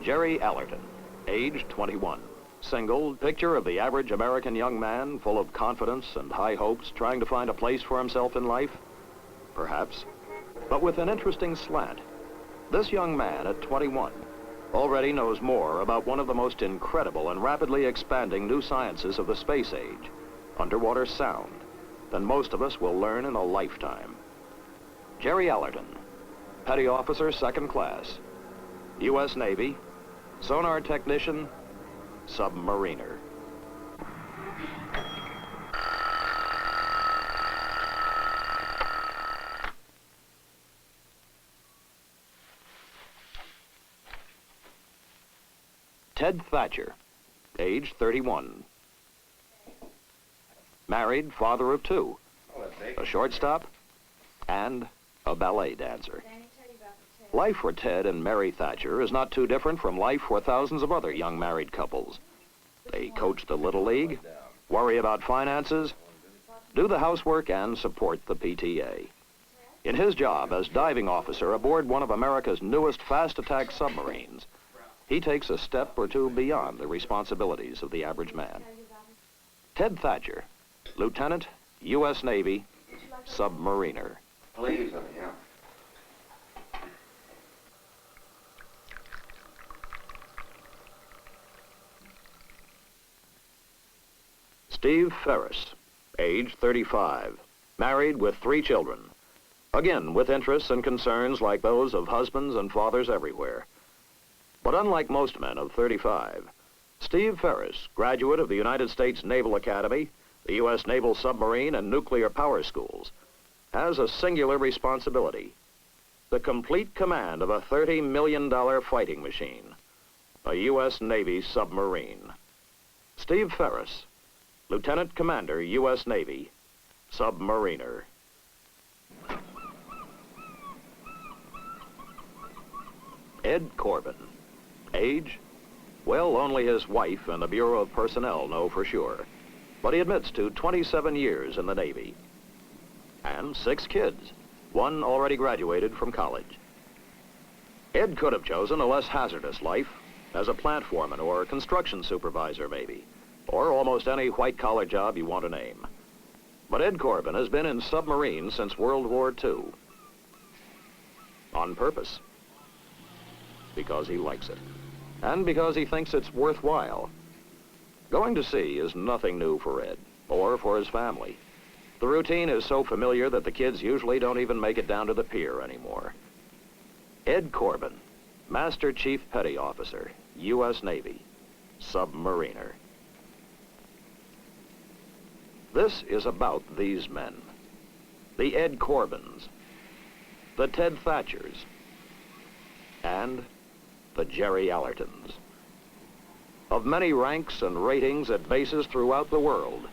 Jerry Allerton, age 21. Single, picture of the average American young man, full of confidence and high hopes, trying to find a place for himself in life? Perhaps. But with an interesting slant. This young man at 21 already knows more about one of the most incredible and rapidly expanding new sciences of the space age, underwater sound, than most of us will learn in a lifetime. Jerry Allerton, Petty Officer, 2nd Class, U.S. Navy, Sonar Technician, Submariner. Ted Thatcher, age 31. Married, father of 2, a shortstop, and a ballet dancer. Life for Ted and Mary Thatcher is not too different from life for thousands of other young married couples. They coach the Little League, worry about finances, do the housework, and support the PTA. In his job as diving officer aboard one of America's newest fast-attack submarines, he takes a step or two beyond the responsibilities of the average man. Ted Thatcher, Lieutenant, U.S. Navy, Submariner. Please, yeah. Steve Ferris, age 35, married with 3 children. Again, with interests and concerns like those of husbands and fathers everywhere. But unlike most men of 35, Steve Ferris, graduate of the United States Naval Academy, the U.S. Naval Submarine and Nuclear Power Schools, has a singular responsibility: the complete command of a $30 million fighting machine, a U.S. Navy submarine. Steve Ferris, Lieutenant Commander, U.S. Navy, Submariner. Ed Corbin, age? Well, only his wife and the Bureau of Personnel know for sure, but he admits to 27 years in the Navy. And 6 kids, 1 already graduated from college. Ed could have chosen a less hazardous life, as a plant foreman or construction supervisor maybe, or almost any white-collar job you want to name. But Ed Corbin has been in submarines since World War II. On purpose. Because he likes it. And because he thinks it's worthwhile. Going to sea is nothing new for Ed, or for his family. The routine is so familiar that the kids usually don't even make it down to the pier anymore. Ed Corbin, Master Chief Petty Officer, U.S. Navy, Submariner. This is about these men. The Ed Corbins, the Ted Thatchers, and the Jerry Allertons. Of many ranks and ratings at bases throughout the world.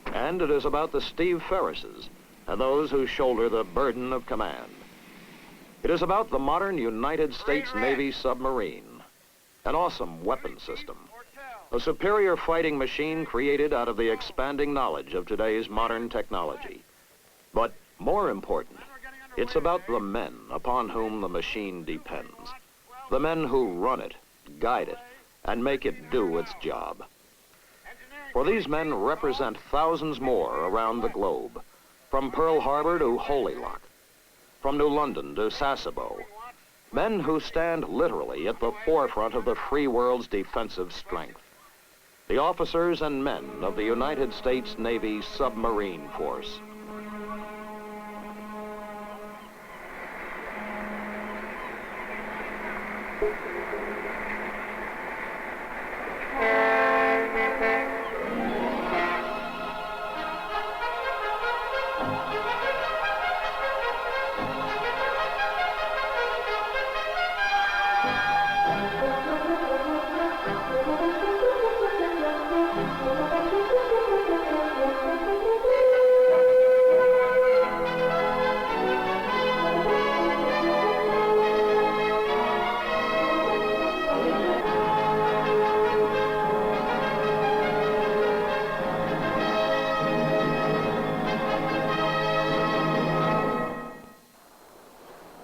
And it is about the Steve Ferrises and those who shoulder the burden of command. It is about the modern United States Navy submarine, an awesome weapon system, a superior fighting machine created out of the expanding knowledge of today's modern technology. But more important, it's about the men upon whom the machine depends, the men who run it, guide it, and make it do its job. For these men represent thousands more around the globe, from Pearl Harbor to Holy Lock, from New London to Sasebo, men who stand literally at the forefront of the free world's defensive strength, the officers and men of the United States Navy Submarine Force.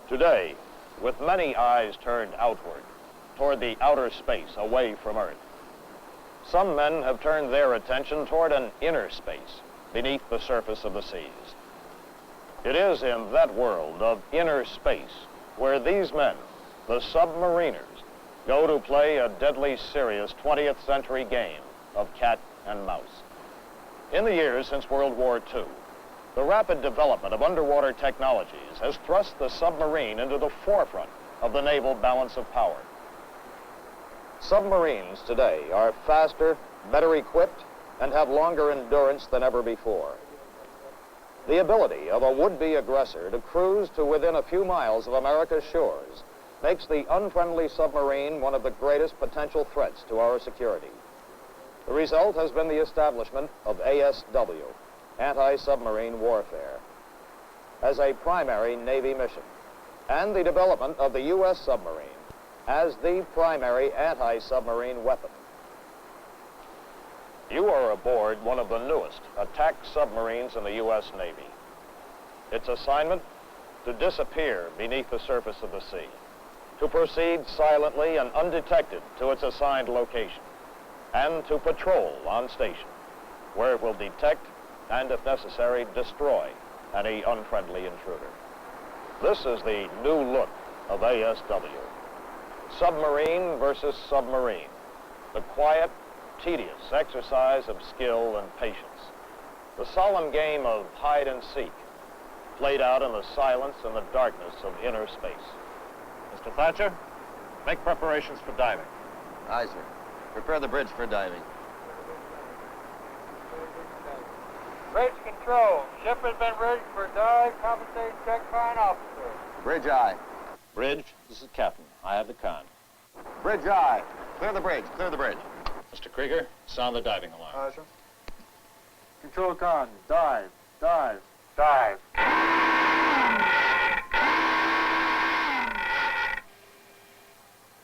Today, with many eyes turned outward, toward the outer space away from Earth, some men have turned their attention toward an inner space beneath the surface of the seas. It is in that world of inner space where these men, the submariners, go to play a deadly serious 20th century game of cat and mouse. In the years since World War II, the rapid development of underwater technologies has thrust the submarine into the forefront of the naval balance of power. Submarines today are faster, better equipped, and have longer endurance than ever before. The ability of a would-be aggressor to cruise to within a few miles of America's shores makes the unfriendly submarine one of the greatest potential threats to our security. The result has been the establishment of ASW, Anti-Submarine Warfare, as a primary Navy mission, and the development of the U.S. submarine as the primary anti-submarine weapon. You are aboard one of the newest attack submarines in the U.S. Navy. Its assignment, to disappear beneath the surface of the sea, to proceed silently and undetected to its assigned location, and to patrol on station, where it will detect and, if necessary, destroy any unfriendly intruder. This is the new look of ASW. Submarine versus submarine. The quiet, tedious exercise of skill and patience. The solemn game of hide and seek, played out in the silence and the darkness of inner space. Mr. Thatcher, make preparations for diving. Aye, sir. Prepare the bridge for diving. Bridge control. Ship has been rigged for dive. Compensate check fine officer. Bridge aye. Bridge, this is Captain. I have the con. Bridge aye. Clear the bridge. Clear the bridge. Mr. Krieger, sound the diving alarm. Aye, sir. Control con. Dive. Dive. Dive.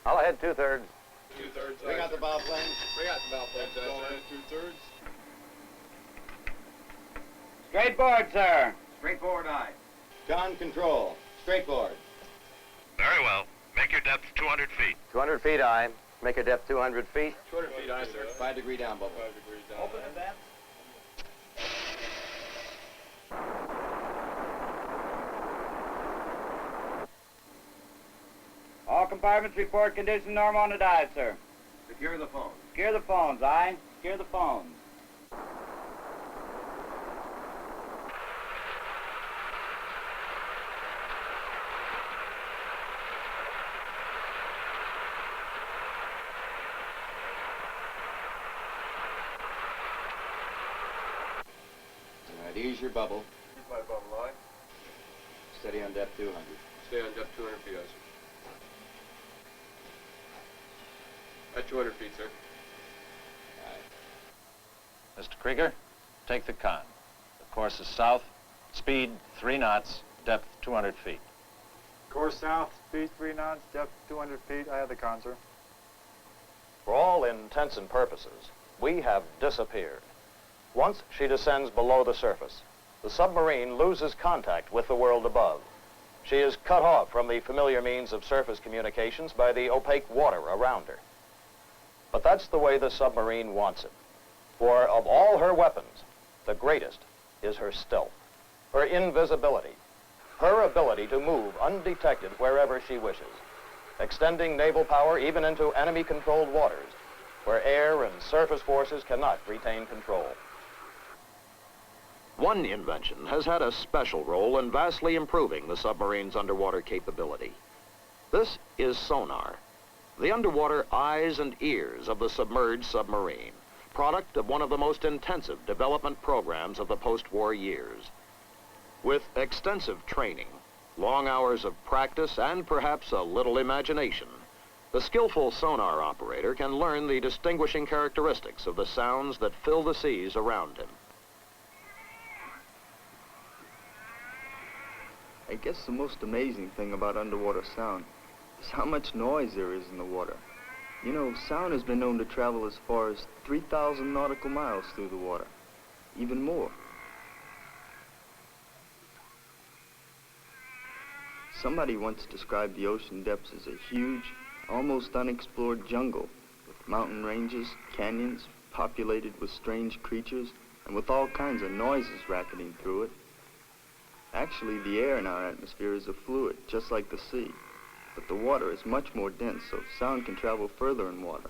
I'll head 2/3. 2/3. Bring out the bow plane. Bring out the bow plane, Going Thatcher. 2/3. Straight board, sir. Straight forward aye. Con control. Straight board. Very well. Make your depth 200 feet. 200 feet aye. Make a depth 200 feet. 200 feet, aye, sir. 5 degree down bubble. 5 degrees down. Open the vent. All compartments report condition normal on the dive, sir. Secure the phone. Secure the phones, aye. Secure the phones. All right, ease your bubble. Keep my bubble line. Steady on depth 200. Stay on depth 200 feet, aye, sir. At 200 feet, sir. Mr. Krieger, take the con. The course is south, speed 3 knots, depth 200 feet. Course south, speed 3 knots, depth 200 feet. I have the con, sir. For all intents and purposes, we have disappeared. Once she descends below the surface, the submarine loses contact with the world above. She is cut off from the familiar means of surface communications by the opaque water around her. But that's the way the submarine wants it. For of all her weapons, the greatest is her stealth, her invisibility, her ability to move undetected wherever she wishes, extending naval power even into enemy-controlled waters, where air and surface forces cannot retain control. One invention has had a special role in vastly improving the submarine's underwater capability. This is sonar, the underwater eyes and ears of the submerged submarine, product of one of the most intensive development programs of the post-war years. With extensive training, long hours of practice, and perhaps a little imagination, the skillful sonar operator can learn the distinguishing characteristics of the sounds that fill the seas around him. I guess the most amazing thing about underwater sound is how much noise there is in the water. You know, sound has been known to travel as far as 3,000 nautical miles through the water, even more. Somebody once described the ocean depths as a huge, almost unexplored jungle with mountain ranges, canyons, populated with strange creatures, and with all kinds of noises racketing through it. Actually, the air in our atmosphere is a fluid, just like the sea. But the water is much more dense, so sound can travel further in water.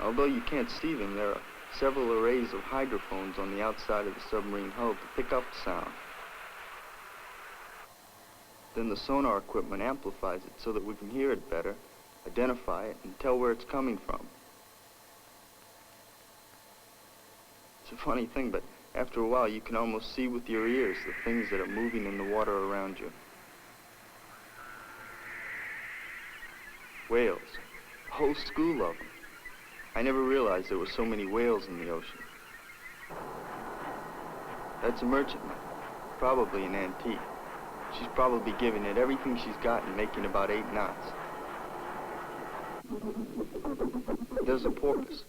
Although you can't see them, there are several arrays of hydrophones on the outside of the submarine hull to pick up sound. Then the sonar equipment amplifies it so that we can hear it better, identify it, and tell where it's coming from. It's a funny thing, but after a while you can almost see with your ears the things that are moving in the water around you. Whales. A whole school of them. I never realized there were so many whales in the ocean. That's a merchantman, probably an antique. She's probably giving it everything she's got and making about 8 knots. There's a porpoise.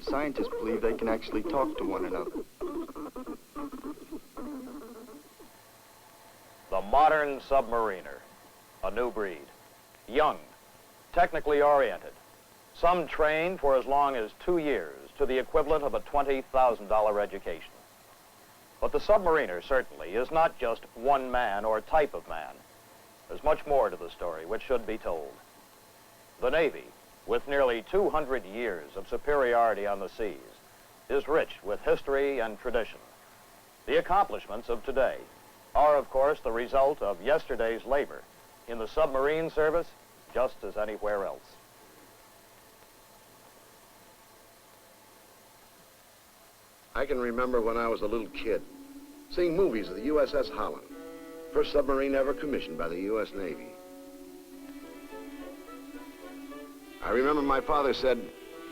Scientists believe they can actually talk to one another. The modern submariner, a new breed. Young, technically oriented. Some trained for as long as 2 years to the equivalent of a $20,000 education. But the submariner certainly is not just one man or type of man. There's much more to the story which should be told. The Navy, with nearly 200 years of superiority on the seas, is rich with history and tradition. The accomplishments of today are, of course, the result of yesterday's labor in the submarine service just as anywhere else. I can remember when I was a little kid, seeing movies of the USS Holland, first submarine ever commissioned by the U.S. Navy. I remember my father said,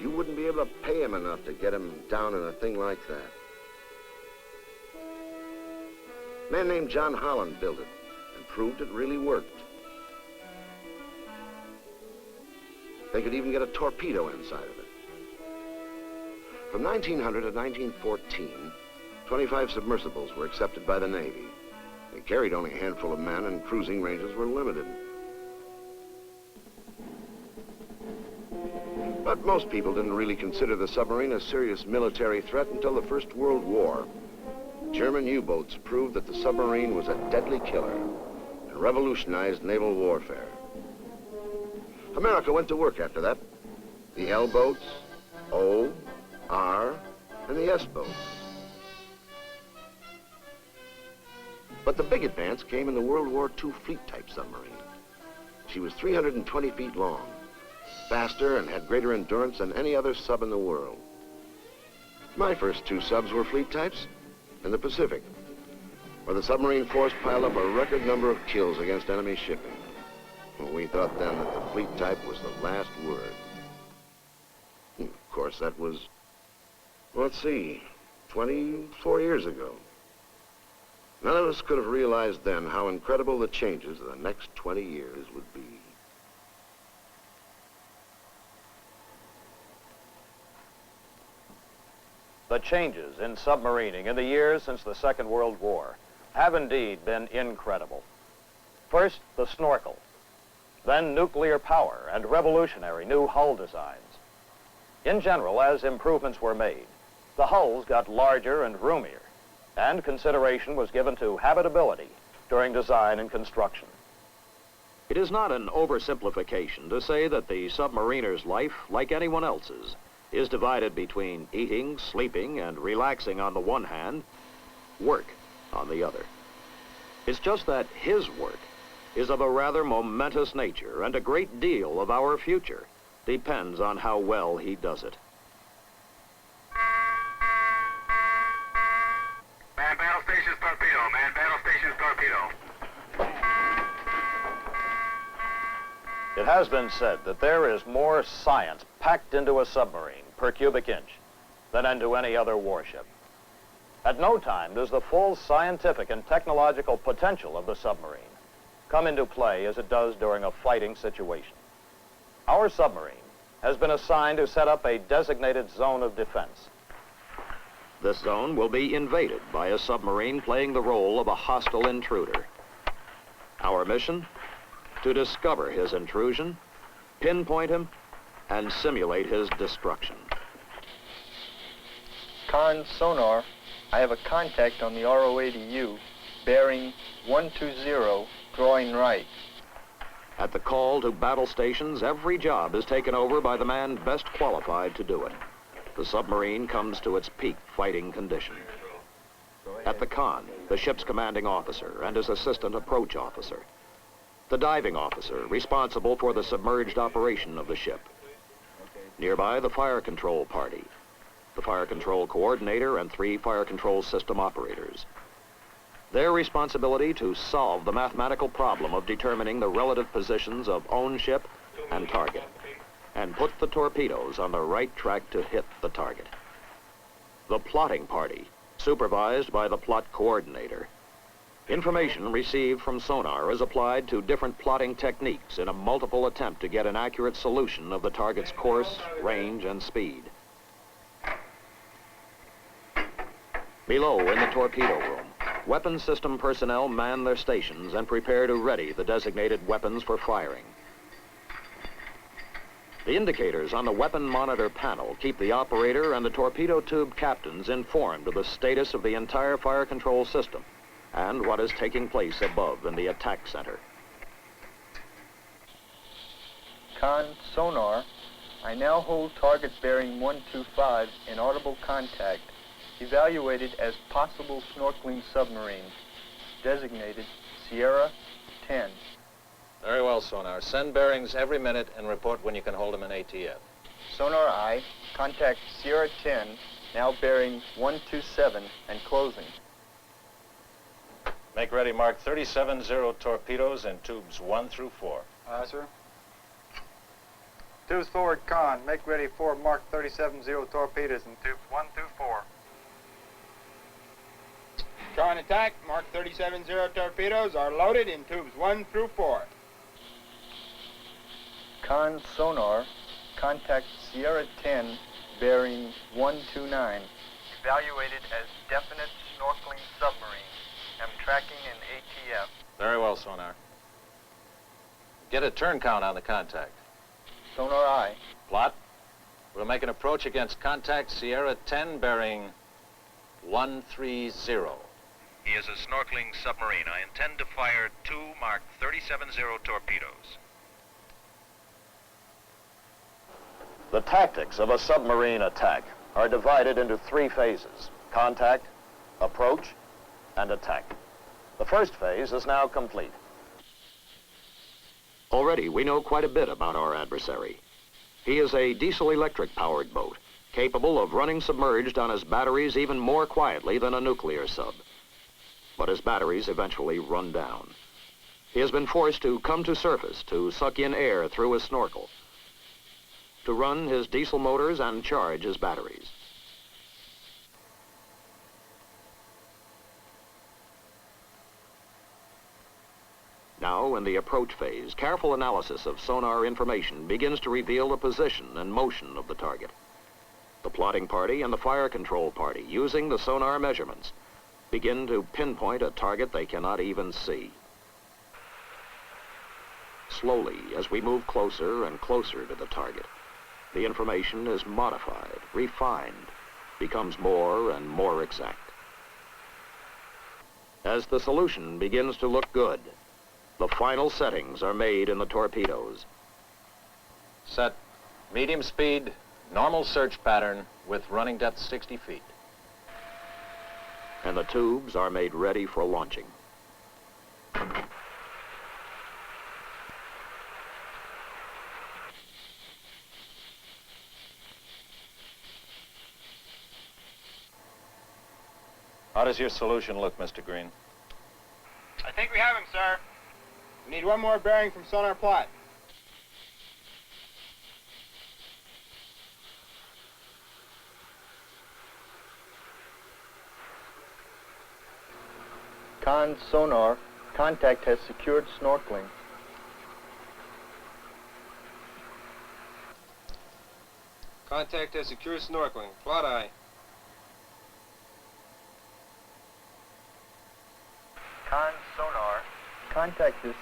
you wouldn't be able to pay him enough to get him down in a thing like that. A man named John Holland built it and proved it really worked. They could even get a torpedo inside of it. From 1900 to 1914, 25 submersibles were accepted by the Navy. They carried only a handful of men and cruising ranges were limited. But most people didn't really consider the submarine a serious military threat until the First World War. German U-boats proved that the submarine was a deadly killer and revolutionized naval warfare. America went to work after that. The L boats, O, R, and the S boats. But the big advance came in the World War II fleet-type submarine. She was 320 feet long, faster and had greater endurance than any other sub in the world. My first 2 subs were fleet types in the Pacific, where the submarine force piled up a record number of kills against enemy shipping. Well, we thought then that the fleet type was the last word. Of course, that was, let's see, 24 years ago. None of us could have realized then how incredible the changes of the next 20 years would be. The changes in submarining in the years since the Second World War have indeed been incredible. First, the snorkel, then nuclear power and revolutionary new hull designs. In general, as improvements were made, the hulls got larger and roomier, and consideration was given to habitability during design and construction. It is not an oversimplification to say that the submariner's life, like anyone else's, is divided between eating, sleeping, and relaxing on the one hand, work on the other. It's just that his work is of a rather momentous nature, and a great deal of our future depends on how well he does it. Man battle station's torpedo. Man battle station's torpedo. It has been said that there is more science packed into a submarine per cubic inch than into any other warship. At no time does the full scientific and technological potential of the submarine come into play as it does during a fighting situation. Our submarine has been assigned to set up a designated zone of defense. This zone will be invaded by a submarine playing the role of a hostile intruder. Our mission? To discover his intrusion, pinpoint him, and simulate his destruction. Con sonar, I have a contact on the RO-80U, bearing 120, drawing right. At the call to battle stations, every job is taken over by the man best qualified to do it. The submarine comes to its peak fighting condition. At the con, the ship's commanding officer and his assistant approach officer. The diving officer, responsible for the submerged operation of the ship. Nearby, the fire control party, the fire control coordinator, and 3 fire control system operators. Their responsibility to solve the mathematical problem of determining the relative positions of own ship and target, and put the torpedoes on the right track to hit the target. The plotting party, supervised by the plot coordinator. Information received from sonar is applied to different plotting techniques in a multiple attempt to get an accurate solution of the target's course, range, and speed. Below in the torpedo room, weapons system personnel man their stations and prepare to ready the designated weapons for firing. The indicators on the weapon monitor panel keep the operator and the torpedo tube captains informed of the status of the entire fire control system and what is taking place above in the attack center. Con sonar, I now hold target bearing 125 in audible contact, evaluated as possible snorkeling submarine, designated Sierra 10. Very well, Sonar. Send bearings every minute and report when you can hold them in ATF. Sonar I, contact Sierra 10, now bearing 127 and closing. Make ready Mark 370 torpedoes in tubes 1 through 4. Aye, sir. Tubes forward, con. Make ready for Mark 370 torpedoes in tubes 1 through 4. Con attack. Mark 370 torpedoes are loaded in tubes 1 through 4. Con sonar, contact Sierra 10, bearing 129. Evaluated as definite snorkeling submarine. Am tracking in ATF. Very well, Sonar. Get a turn count on the contact. Sonar I. Plot. We'll make an approach against contact Sierra 10 bearing 130. He is a snorkeling submarine. I intend to fire 2 Mark 370 torpedoes. The tactics of a submarine attack are divided into 3 phases: contact, approach, and attack. The first phase is now complete. Already, we know quite a bit about our adversary. He is a diesel-electric powered boat, capable of running submerged on his batteries even more quietly than a nuclear sub. But his batteries eventually run down. He has been forced to come to surface to suck in air through his snorkel, to run his diesel motors and charge his batteries. Now, in the approach phase, careful analysis of sonar information begins to reveal the position and motion of the target. The plotting party and the fire control party, using the sonar measurements, begin to pinpoint a target they cannot even see. Slowly, as we move closer and closer to the target, the information is modified, refined, becomes more and more exact. As the solution begins to look good, the final settings are made in the torpedoes. Set medium speed, normal search pattern with running depth 60 feet. And the tubes are made ready for launching. How does your solution look, Mr. Green? I think we have him, sir. We need one more bearing from sonar plot. Con sonar, contact has secured snorkeling. Contact has secure snorkeling. Plot eye. contact is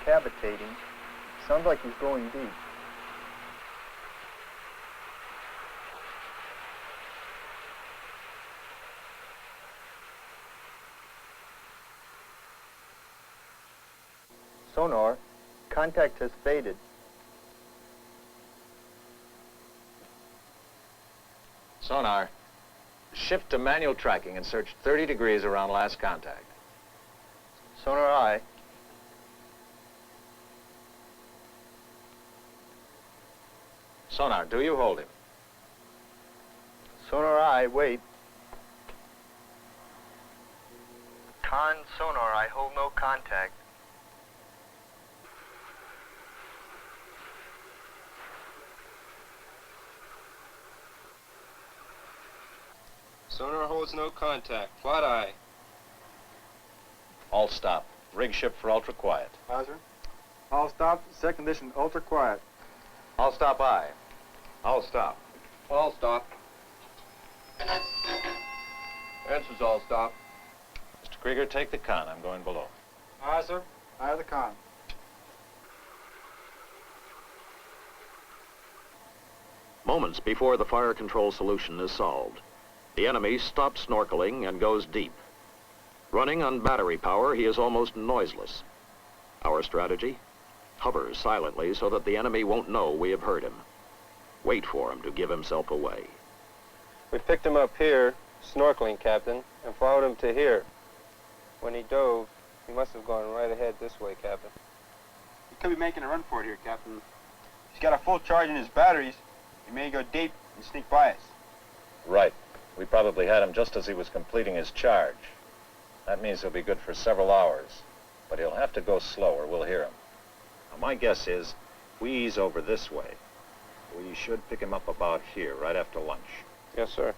cavitating. Sounds like he's going deep. Sonar, contact has faded. Sonar, shift to manual tracking and search 30 degrees around last contact. Sonar aye. Sonar, do you hold him? Sonar aye, wait. Con sonar, I hold no contact. Sonar holds no contact. Flat eye. All stop. Rig ship for ultra quiet. Aye, sir. All stop. Set condition ultra quiet. All stop aye. All stop. All stop. Answers all stop. Mr. Krieger, take the con. I'm going below. Aye, sir. I have the con. Moments before the fire control solution is solved, the enemy stops snorkeling and goes deep. Running on battery power, he is almost noiseless. Our strategy? Hover silently so that the enemy won't know we have heard him. Wait for him to give himself away. We picked him up here, snorkeling, Captain, and followed him to here. When he dove, he must have gone right ahead this way, Captain. He could be making a run for it here, Captain. He's got a full charge in his batteries. He may go deep and sneak by us. Right. We probably had him just as he was completing his charge. That means he'll be good for several hours. But he'll have to go slow or we'll hear him. Now, my guess is we ease over this way. We should pick him up about here, right after lunch. Yes, sir.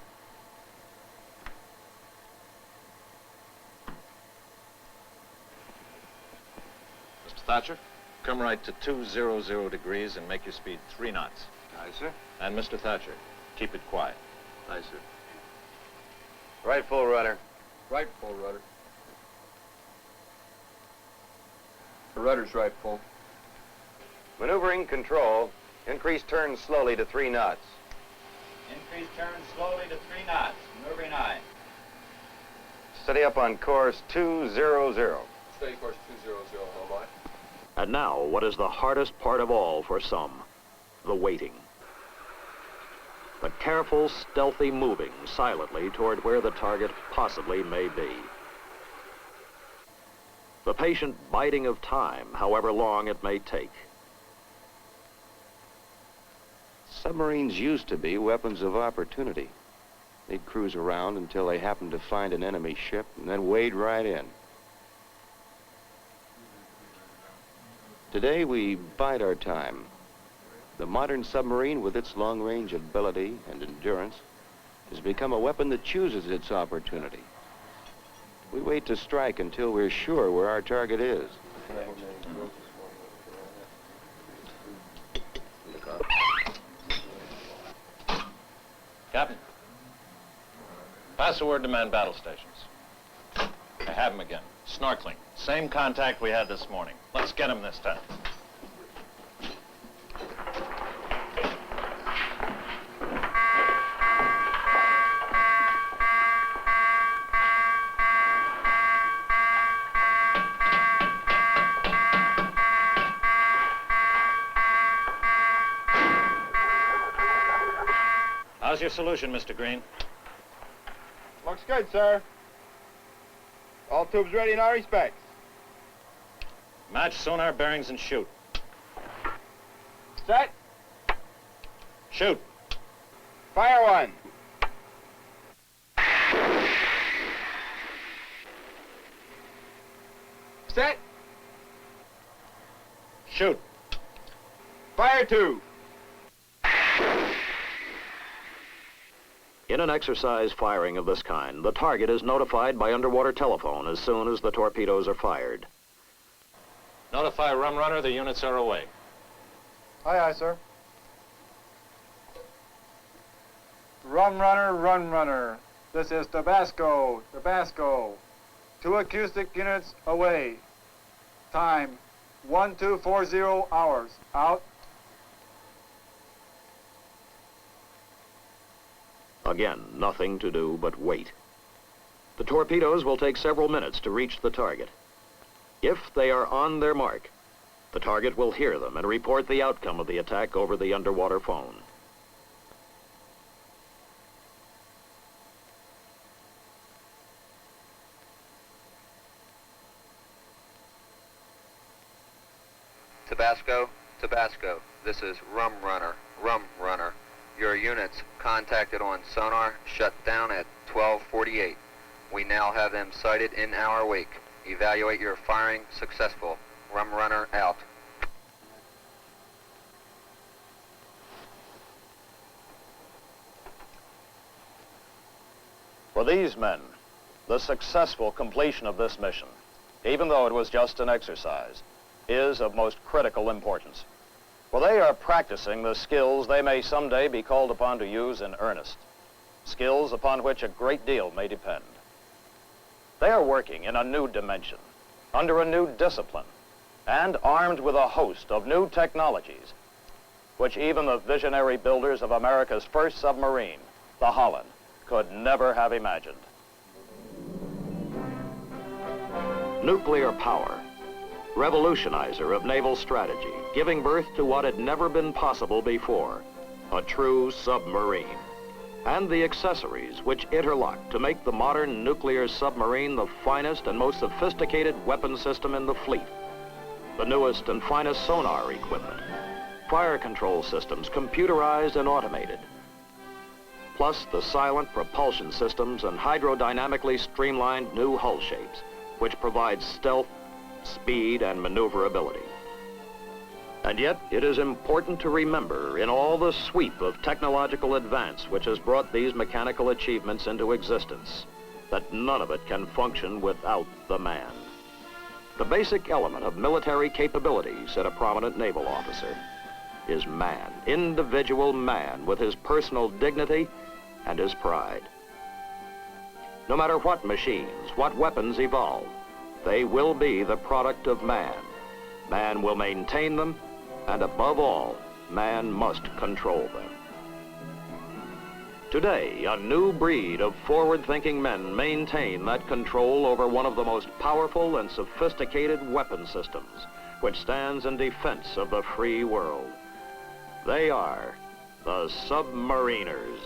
Mr. Thatcher, come right to 200 degrees and make your speed 3 knots. Aye, sir. And Mr. Thatcher, keep it quiet. Aye, sir. Right full rudder. Right full rudder. The rudder's right full. Maneuvering control. Increase turn slowly to 3 knots. Increase turn slowly to 3 knots. Maneuvering aye. Steady up on course 200. Steady course 200, helm aye. And now, what is the hardest part of all for some? The waiting. The careful, stealthy moving silently toward where the target possibly may be. The patient biding of time, however long it may take. Submarines used to be weapons of opportunity. They'd cruise around until they happened to find an enemy ship and then wade right in. Today we bide our time. The modern submarine, with its long-range ability and endurance, has become a weapon that chooses its opportunity. We wait to strike until we're sure where our target is. Captain, pass the word to man battle stations. I have him again. Snorkeling. Same contact we had this morning. Let's get him this time. How's your solution, Mr. Green? Looks good, sir. All tubes ready in all respects. Match sonar bearings and shoot. Set. Shoot. Fire one. Set. Shoot. Fire two. In an exercise firing of this kind, the target is notified by underwater telephone as soon as the torpedoes are fired. Notify Rum Runner the units are away. Aye, aye, sir. Run runner, run runner. This is Tabasco, Tabasco. 2 acoustic units away. Time, 1240 hours. Out. Again, nothing to do but wait. The torpedoes will take several minutes to reach the target. If they are on their mark, the target will hear them and report the outcome of the attack over the underwater phone. Tabasco, Tabasco, this is Rum Runner. Your units contacted on Sonar shut down at 12:48. We now have them sighted in our wake. Evaluate your firing successful. Rum Runner out. For these men, the successful completion of this mission, even though it was just an exercise, is of most critical importance. For they are practicing the skills they may someday be called upon to use in earnest, skills upon which a great deal may depend. They are working in a new dimension, under a new discipline, and armed with a host of new technologies, which even the visionary builders of America's first submarine, the Holland, could never have imagined. Nuclear power, revolutionizer of naval strategy, giving birth to what had never been possible before, a true submarine, and the accessories which interlock to make the modern nuclear submarine the finest and most sophisticated weapon system in the fleet, the newest and finest sonar equipment, fire control systems computerized and automated, plus the silent propulsion systems and hydrodynamically streamlined new hull shapes, which provide stealth, speed, and maneuverability. And yet, it is important to remember, in all the sweep of technological advance which has brought these mechanical achievements into existence, that none of it can function without the man. The basic element of military capability, said a prominent naval officer, is man, individual man, with his personal dignity and his pride. No matter what machines, what weapons evolve, they will be the product of man. Man will maintain them, and above all, man must control them. Today, a new breed of forward-thinking men maintain that control over one of the most powerful and sophisticated weapon systems, which stands in defense of the free world. They are the Submariners.